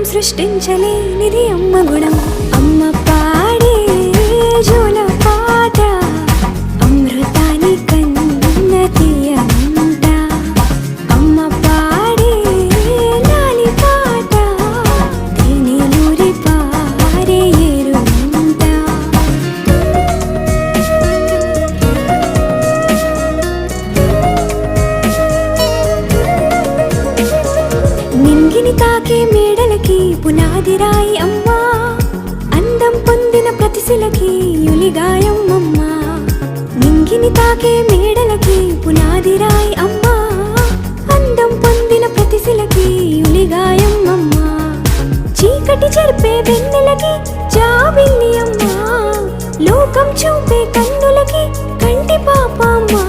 సృష్టించలేనిది అమ్మ గుణం. అమ్మ పాడే జోల పాట అమృతాని కన్న తీయమంట. అమ్మ పాడే లాలి పాట తేనెలూరి పారే ఏరుమంట. నింగిని తాకే మేడలకి పునాదిరాయి అమ్మా, అందం పొందిన ప్రతిశిలకి యులిగాయం అమ్మా. నింగిని తాకే మేడలకి పునాదిరాయి అమ్మా, అందం పొందిన ప్రతిశిలకి యులిగాయం అమ్మా. చీకటి చెరిపే వెన్నెలకి జాబిల్లి అమ్మా, లోకం చూపే కన్నులకి కంటి పాప అమ్మా.